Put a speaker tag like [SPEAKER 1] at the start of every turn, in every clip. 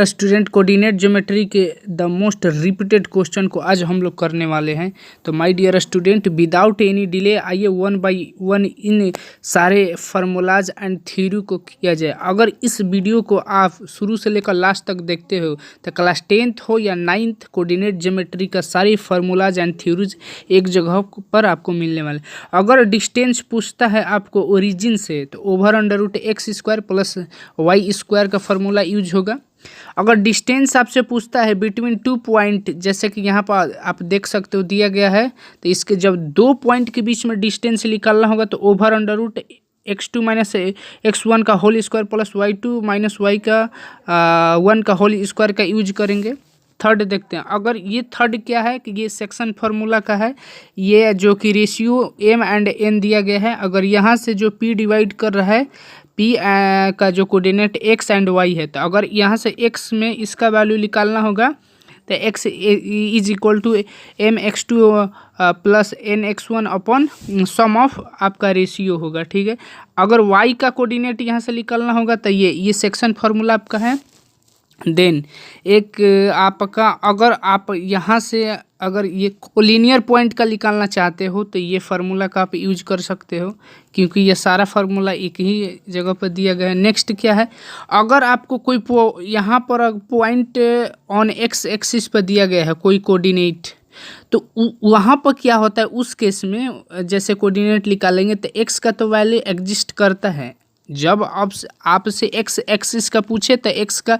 [SPEAKER 1] Student coordinate geometry के the most repeated question को आज हम लोग करने वाले हैं। तो my dear student, without any delay आइए वन बाय वन इन सारे फार्मूलाज एंड थ्योरी को किया जाए। अगर इस वीडियो को आप शुरू से लेकर लास्ट तक देखते हो तो क्लास 10th हो या 9th कोऑर्डिनेट ज्योमेट्री का सारी फार्मूलाज एंड थ्योरीज एक जगह पर आपको मिलने वाले। अगर डिस्टेंस पूछता है आपको ओरिजिन से तो over under root x square plus y square का फार्मूला यूज होगा। अगर डिस्टेंस आपसे पूछता है बिटवीन 2 पॉइंट, जैसे कि यहाँ पर आप देख सकते हो दिया गया है, तो इसके जब 2 पॉइंट के बीच में डिस्टेंस निकालना होगा तो over under root x2 minus x1 का whole square plus y2 minus y का 1 का होल स्क्वायर का यूज करेंगे। थर्ड देखते हैं, अगर ये थर्ड क्या है कि ये सेक्शन फार्मूला का है, ये जो कि रेशियो m एंड n दिया गया है। अगर यहाँ से जो p डिवाइड कर रहा है, p का जो कोऑर्डिनेट x एंड y है, तो अगर यहाँ से x में इसका वैल्यू निकालना होगा तो x is equal to m x two plus n x1 upon sum of आपका रेशियो होगा। ठीक है, अगर y का कोऑर्डिनेट यहाँ से निकालना होगा तो ये सेक्शन फार्मूला आपका है। देन एक आपका, अगर आप यहाँ से अगर ये कोलिनियर पॉइंट का निकालना चाहते हो तो ये फार्मूला का आप यूज कर सकते हो, क्योंकि ये सारा फार्मूला एक ही जगह पर दिया गया है। नेक्स्ट क्या है, अगर आपको कोई यहाँ पर पॉइंट ऑन एक्स एक्सिस पर दिया गया है कोई कोऑर्डिनेट, तो वहाँ पर क्या होता है उस केस में, जैसे कोऑर्डिनेट निकालेंगे तो एक्स का तो वैल्यू एग्जिस्ट करता है। जब आपसे एक्स एक्सिस का पूछे तो एक्स का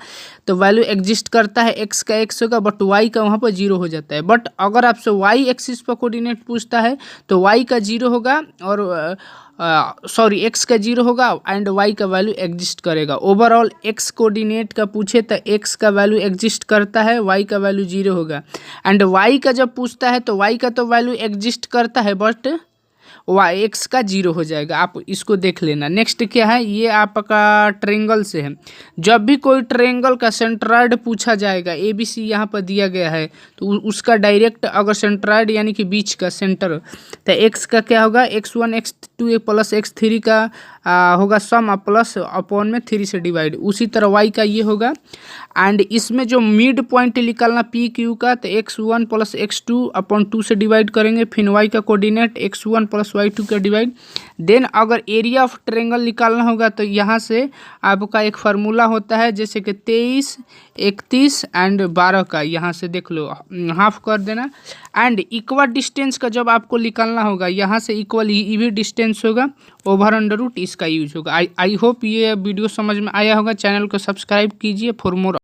[SPEAKER 1] तो वैल्यू एग्जिस्ट करता है, एक्स का एक्स होगा, बट वाई का वहाँ पर 0 हो जाता है। बट अगर आपसे वाई एक्सिस पर कोऑर्डिनेट पूछता है तो वाई का 0 होगा और एक्स का 0 होगा एंड वाई का वैल्यू एग्जिस्ट करेगा। ओवरऑल एक्स कोऑर्डिनेट का पूछे तो एक्स का वैल्यू एग्जिस्ट करता है, वाई का वैल्यू 0 होगा। एंड वाई का जब पूछता है तो वाई का तो वैल्यू एग्जिस्ट करता है बट वाई एक्स का 0 हो जाएगा। आप इसको देख लेना। नेक्स्ट क्या है, ये आपका ट्रायंगल से है। जब भी कोई ट्रायंगल का सेंट्रॉइड पूछा जाएगा, ए बी सी यहाँ पर दिया गया है, तो उसका डायरेक्ट अगर सेंट्रॉइड यानी कि बीच का सेंटर, तो एक्स का क्या होगा, x1 x2 प्लस x3 का होगा सम प्लस अपॉन में 3 से डिवाइड। उसी तरह वाई का ये होगा। एंड इसमें जो मिड पॉइंट निकालना पी क्यू का, तो x1 प्लस x2 अपॉन 2 से डिवाइड करेंगे। फिर वाई का कोऑर्डिनेट x1 प्लस y2 का डिवाइड। देन अगर एरिया ऑफ ट्रायंगल निकालना होगा तो यहाँ से आपका एक फार्मूला होता है, जैसे कि 23, 31 एंड 12 का, यहाँ से देख लो हाफ कर देना। एंड इक्वल डिस्टेंस का जब आपको निकालना होगा, यहाँ से इक्वल ई भी डिस्टेंस होगा, ओवर अंडर रूट इसका यूज होगा। आई होप ये वीडियो समझ में आया होगा। चैनल को सब्सक्राइब कीजिए फॉर मोर।